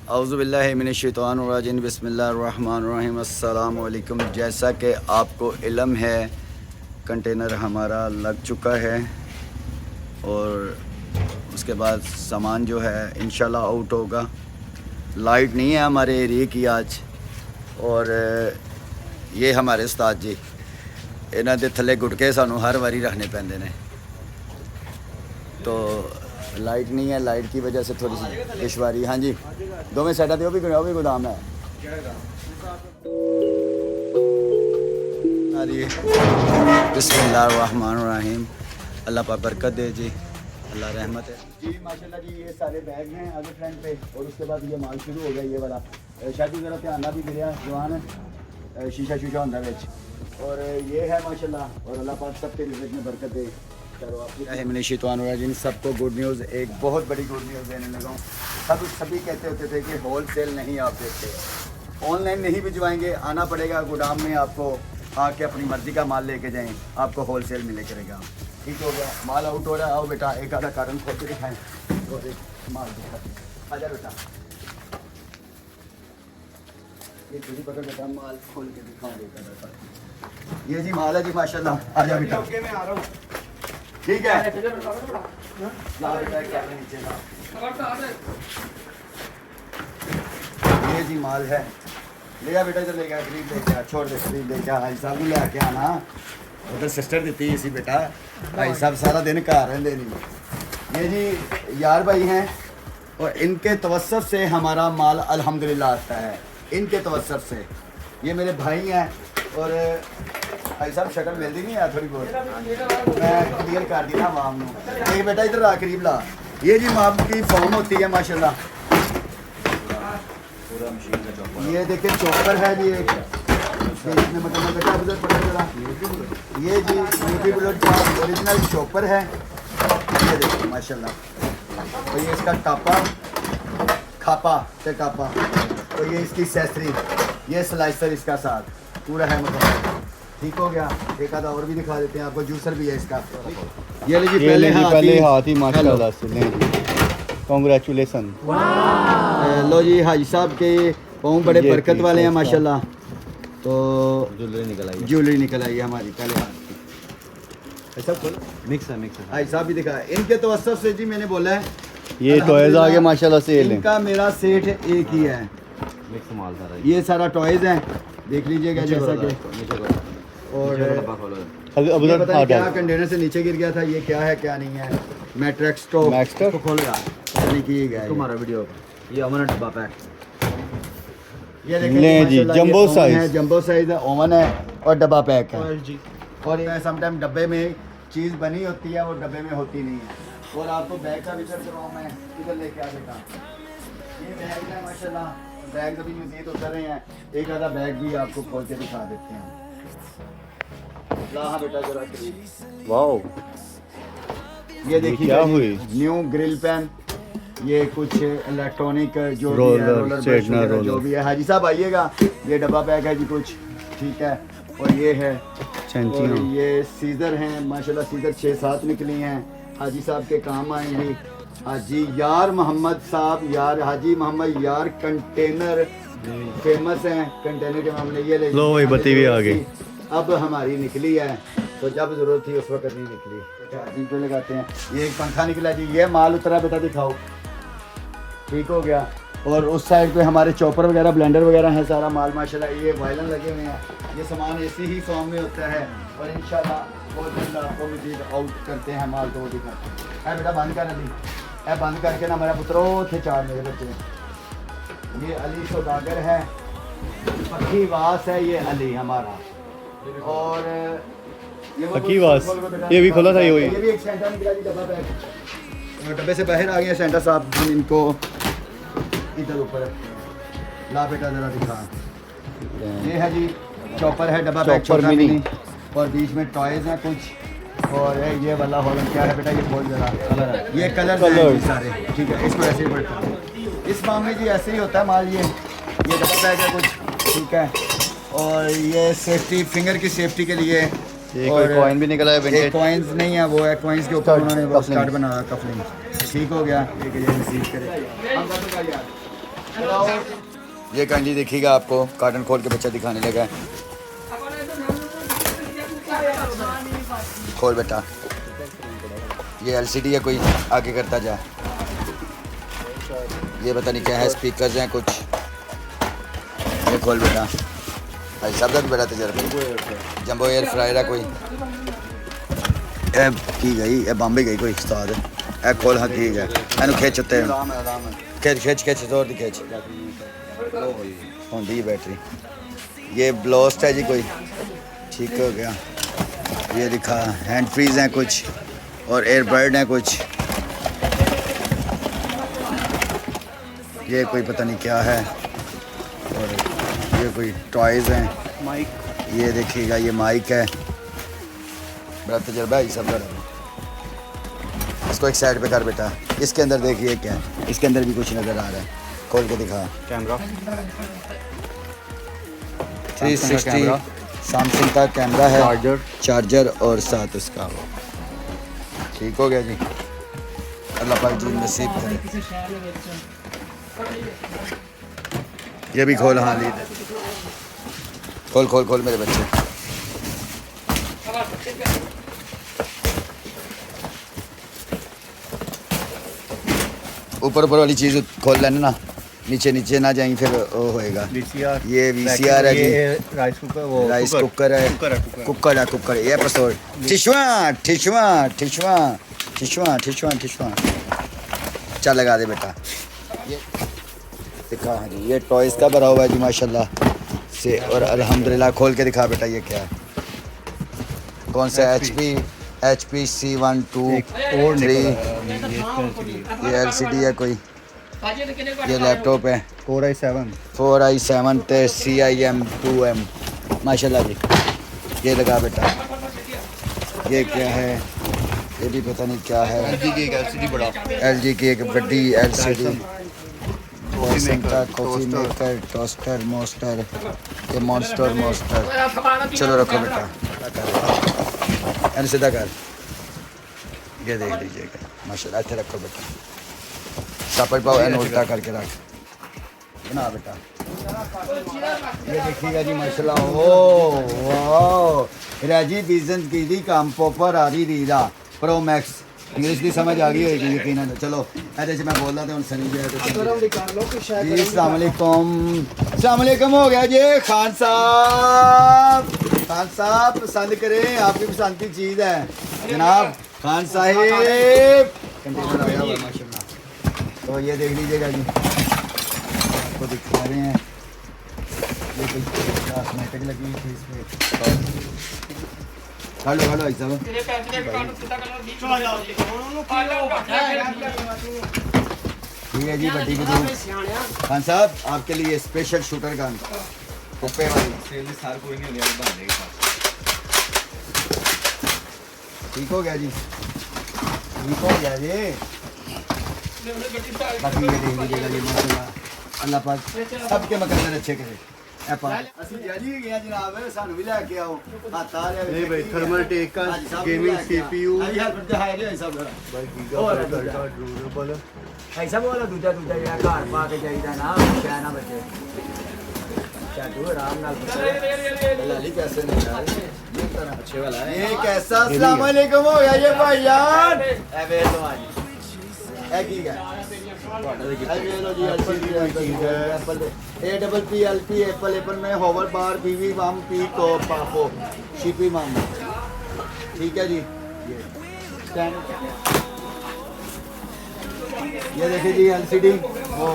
औज़ुबिल्लाहि मिनश्शैतानिर्रजीम बिस्मिल्लाहिर्रहमानिर्रहीम अस्सलाम वालेकुम। जैसा कि आपको इल्म है, कंटेनर हमारा लग चुका है और उसके बाद सामान जो है इंशाल्लाह आउट होगा। लाइट नहीं है हमारे एरिए की आज, और ये हमारे उस्ताद जी, इन्हां दे थल्ले गुटके सानू हर वारी रखने पैंदे ने। तो लाइट नहीं है, लाइट की वजह से थोड़ी सी दुश्वारी। हाँ जी, दो में साइडा वो भी गोदाम है। बिस्मिल्लाहिर्रहमानिर्रहीम। अल्लाह पाक बरकत दे जी, अल्लाह रहमत है जी। माशाल्लाह जी, ये सारे बैग हैं आगे फ्रंट पे, और उसके बाद ये माल शुरू हो गया। ये वाला शादी ज़रा ध्यान ना भी गिरिया जवान शीशा शूशा होंदा विच, और ये है माशाल्लाह। और अल्लाह पाक सबके रिज़्क़ में बरकत दे। जिन सबको गुड न्यूज़, एक बहुत बड़ी गुड न्यूज़ देने लगा हूँ। सभी कहते होते थे कि होल सेल नहीं आप देते, ऑनलाइन नहीं भिजवाएंगे, आना पड़ेगा गोदाम में, आपको आके अपनी मर्ज़ी का माल लेके जाएं, आपको होल सेल मिले करेगा। ठीक हो गया, माल आउट हो रहा है। आओ बेटा, एक आधा कारण खोल के दिखाएँ और एक माल दिखा। आजा बेटा, ये तुझी पकड़ बेटा, माल खोल के दिखाऊँ। ये जी माल है जी माशाल्लाह। आजा बेटा, ठीक है। ये जी माल है, ले आ बेटा, इधर ले गया, गरीब ले गया, छोड़ दे, गरीब ले गया। भाई साहब ले आके आना, उधर सिस्टर दी इसी बेटा। भाई साहब सारा दिन घर रहते नहीं। ये जी यार भाई हैं, और इनके तवस्सुत से हमारा माल अल्हम्दुलिल्लाह आता है, इनके तवस्सुत से। ये मेरे भाई हैं, और भाई साहब शक्ल मिलती नहीं है थोड़ी बहुत, मैं क्लियर कर दी ना माम को। एक बेटा इधर आ, करीब ला। ये जी माम की फॉर्म होती है माशाल्लाह। ये देखिए चॉपर है जी, एक ये जी यूपी बुलेट का ओरिजिनल चॉपर है। ये देखिए माशाल्लाह। और ये इसका टापा खापा से टापा, तो ये इसकी सेसरी, ये स्लाइसर इसका साथ पूरा है मतलब। ठीक हो गया। एक आधा और भी दिखा देते हैं आपको, जूसर भी है इसका। ये लीजिए, पहले हाथ ही माशाल्लाह से लें। कांग्रेचुलेसन। लो जी, हाजी साहब के पाँव बड़े बरकत वाले हैं माशाल्लाह। तो ज्वेलरी निकल आई हमारी पहले हाथ की। सब मिक्स है हाजी साहब भी दिखा। इनके तो असर से जी मैंने बोला है, ये टॉयज आ गए माशाल्लाह से। इनका मेरा सेठ एक ही है, मिक्स माल सारा। ये सारा टॉयज है, देख लीजिएगा जैसा कि। और अब क्या कंटेनर से नीचे गिर गया था, ये क्या है क्या नहीं है। मैट्रिक्स तो खोल गया नहीं की गया तुम्हारा वीडियो। ये अमन डब्बा पैक, ये देखिए जी, जंबो साइज है, जंबो साइज है, ओवन है और डब्बा पैक है जी। और ये समटाइम डब्बे में चीज़ बनी होती है, वो डब्बे में होती नहीं है। और आपको बैग का विजिट करवाऊँ मैं, इधर लेके आ बेटा। ये बैग है माशाल्लाह, बैग अभी मज़ीद उतर रहे हैं, एक आधा बैग भी आपको खोल के दिखा देते हैं। हाँ बेटा जरा, वाओ, ये देखिए क्या हुई, न्यू ग्रिल पैन, ये कुछ इलेक्ट्रॉनिक जो रोलर जो भी है। हाजी साहब आइएगा, ये डब्बा पैक है जी कुछ, ठीक है। और ये है, और ये सीजर हैं माशाल्लाह, सीजर 6-7 निकली हैं, हाजी साहब के काम आएंगी। हाजी यार मोहम्मद साहब, यार हाजी मोहम्मद यार कंटेनर फेमस हैं कंटेनर के मामले। ये ले लो, वही बत्ती भी आ गई, अब हमारी निकली है, तो जब ज़रूरत थी उस वक्त नहीं निकली। चार्जिंग पे लगाते हैं। ये एक पंखा निकला जी, ये माल उतरा बेटा, दिखाओ। ठीक हो गया। और उस साइड पे हमारे चॉपर वगैरह, ब्लेंडर वगैरह है, सारा माल माशाल्लाह। ये वायलन लगे हुए हैं, ये सामान ऐसी ही फॉर्म में होता है, और इंशाल्लाह बहुत जल्द आपको मज़ीद आउट करते हैं माल, तो वो दिखाते हैं। बेटा बंद कर, अली है बंद करके ना, मेरा पुत्रो थे 4 मेरे बच्चे। ये अली सौदागर है, पक्की वास है ये अली हमारा। और ये वास, ये भी खोला था, ये भी एक सेंटर निकला जी, डब्बा पैक। डब्बे से बाहर आ गए सेंटर साहब, हम इनको इधर ऊपर ला बेटा जरा दिखा। ये है जी चॉपर है, डब्बा पैक छोटा मिनी, और बीच में टॉयज हैं कुछ। और ये वाला हॉलन क्या है बेटा, ये बहुत ज़रा कलर है, ये कलर हैं सारे, ठीक है। इसको ऐसे ही बढ़ता है, इस मामले जी ऐसे ही होता है माल। ये डब्बा पैक है कुछ, ठीक है। और ये सेफ्टी, फिंगर की सेफ्टी के लिए। और कॉइन भी निकला है, कॉइन्स नहीं है, वो है कॉइन्स के ऊपर उन्होंने वो स्टार्ट बना रहा, कफलिंग। ठीक हो गया, ये काइंडली देखिएगा, आपको कार्टन खोल के बच्चा दिखाने लगा है। खोल बेटा, ये एलसीडी है, कोई आगे करता जा। ये पता नहीं क्या है, स्पीकर्स हैं कुछ। ये खोल बेटा, भाई सब का भी बड़ा तजर्बा। जंबो एयर फ्रायर है कोई, ए की गई, ए बॉम्बे गई कोई उस्ताद है। ए खोल, हाँ ठीक है, एनु खिंच उत्ते खिंच खिंच खिंच जोर दी खिंच होंदी बैटरी। ये ब्लोस्ट है जी कोई, ठीक हो गया। ये दिखा हैंड फ्रीज हैं कुछ और एयरबर्ड हैं कुछ। ये कोई पता नहीं क्या है, और ये कोई टॉयज़ हैं। माइक, ये देखिएगा, ये माइक है। बड़ा तजर्बा है सब का। इसको एक साइड पे कर बेटा। इसके अंदर देखिए क्या है, इसके अंदर भी कुछ नज़र आ रहा है, खोल के दिखा। कैमरा 360 सैमसंग का कैमरा है, चार्जर और साथ उसका। ठीक हो गया जी, अल्लाह पाक जी नसीब करे। ये भी खोल, हाँ लीड खोल खोल खोल मेरे बच्चे। ऊपर ऊपर वाली चीज़ खोल लेना ना, नीचे नीचे ना जाएंगे फिर वो होएगा। ये वीसीआर है जी, राइस कुकर, राइस कुकर है, कुकर है, कुकर। ये पसोड़ ठिशवा ठिशवा ठिशवा ठिशवा ठिशवा ठिशवा। चल लगा दे बेटा। ये दिखा, हाँ जी, ये टॉयज़ का भरा हुआ है जी माशाल्लाह से। और अल्हम्दुलिल्लाह खोल के दिखा बेटा, ये क्या है, कौन सा HP C123। ये LCD है कोई, ये लैपटॉप है 4i7 ते CIM2M माशाल्लाह जी। ये लगा बेटा। ये क्या है, ये भी पता नहीं क्या है। LG की एक बड़ी LCD, कॉफ़ी मेकर, टोस्टर, मोस्टर, ये मॉन्स्टर। चलो रखो बेटा, सीधा कर। ये देख लीजिएगा माशाल्लाह, ऐसे रखो बेटा। सापट पाओ एन उल्टा करके रख बना बेटा। ये देखिएगा जी माशाल्लाह। ओ वाह, राजी बिजन की दी काम पोपर आ रही रीदा प्रो मैक्स। इंग्लिश की समझ आ गई होगी यकीनन। चलो ऐसे मैं बोल रहा था, सनी जी अस्सलाम वालेकुम हो गया जी। खान साहब पसंद करें, आपकी पसंद की चीज़ है जनाब। खान साहिब कंटेनर आया हुआ माशाल्लाह। तो ये देख लीजिएगा जी, आपको दिखा रहे हैं। ये कोई कॉस्मेटिक लगी थी इसमें। हेलो हेलो भाई साहब, ठीक है जी। बड्डी की खान साहब आपके लिए स्पेशल शूटर गन कुप्पे वाली। ठीक हो गया जी, ठीक हो गया जी। बाकी ये देख लीजिएगा जी माशाल्लाह, अल्लाह पाक सबके मकसद अच्छे करे। जनाब सानू भी लैके आओ। नहीं भाई, थर्मल टेक का गेमिंग CPU ऐसा बोला दूजा दूजा यार घर पा के जाइदा ना, क्या ना बचे चाटू आराम नाल लाली पैसे नहीं यार। अच्छे वाला है ये कैसा। अस्सलाम वालेकुम हो गया ये भाईजान। ए वे तो आज है की है ए लो जी एप्पल APPLP एप्पल में होवर बार बीवी वाम पी को पापो शिपी माम। ठीक है जी। ये देखिए जी LCD, ओ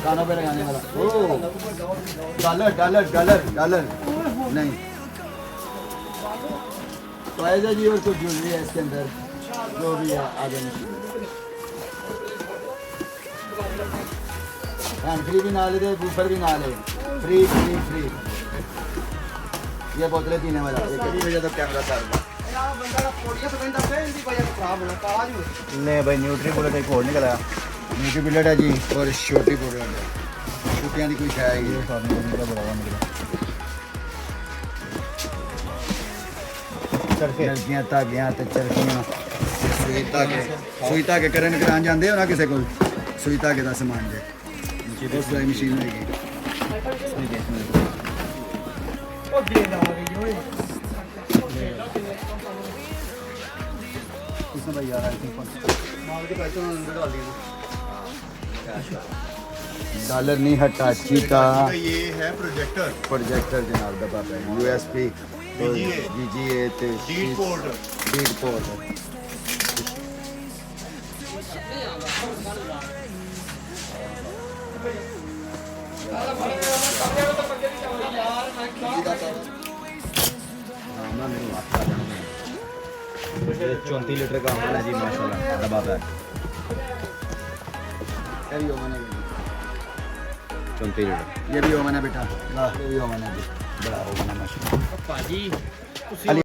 कानों पे लगाने वाला। ओ डॉलर डॉलर डॉलर डॉलर नहीं तो ऐसा जी। और कुछ ज्वेलरी है इसके अंदर जो भी है आगे हैंड फ्री भी ना ले दे, बूफर भी ना ले, फ्री फ्री फ्री। ये बोतलें पीने वाला एक वजह तो कैमरा साथ नहीं भाई। न्यूट्री बुलेट एक और निकला, न्यूट्री बुलेट है जी। और छोटी बुलेट है, छुट्टियाँ की कुछ है ये चरखियाँ धागियाँ तो चरखियाँ सुई धागे करन करान जाते हो ना किसी को सुई धागे का समान जे वो सिलाई मशीन होगी। इसमें भाई यार डॉलर नहीं हटा चीता। ये है प्रोजेक्टर प्रोजेक्टर जनाब दबा पे यूएसपी जीजीए ते लीड पोर्ट लीड पोर्ट ये 34 लीटर का है जी माशाल्लाह दबा पैक 34 लीटर ये भी ओवन है बेटा, ये भी ओवन है, बड़ा ओवन है माशाल्लाह। ਭਾਜੀ अली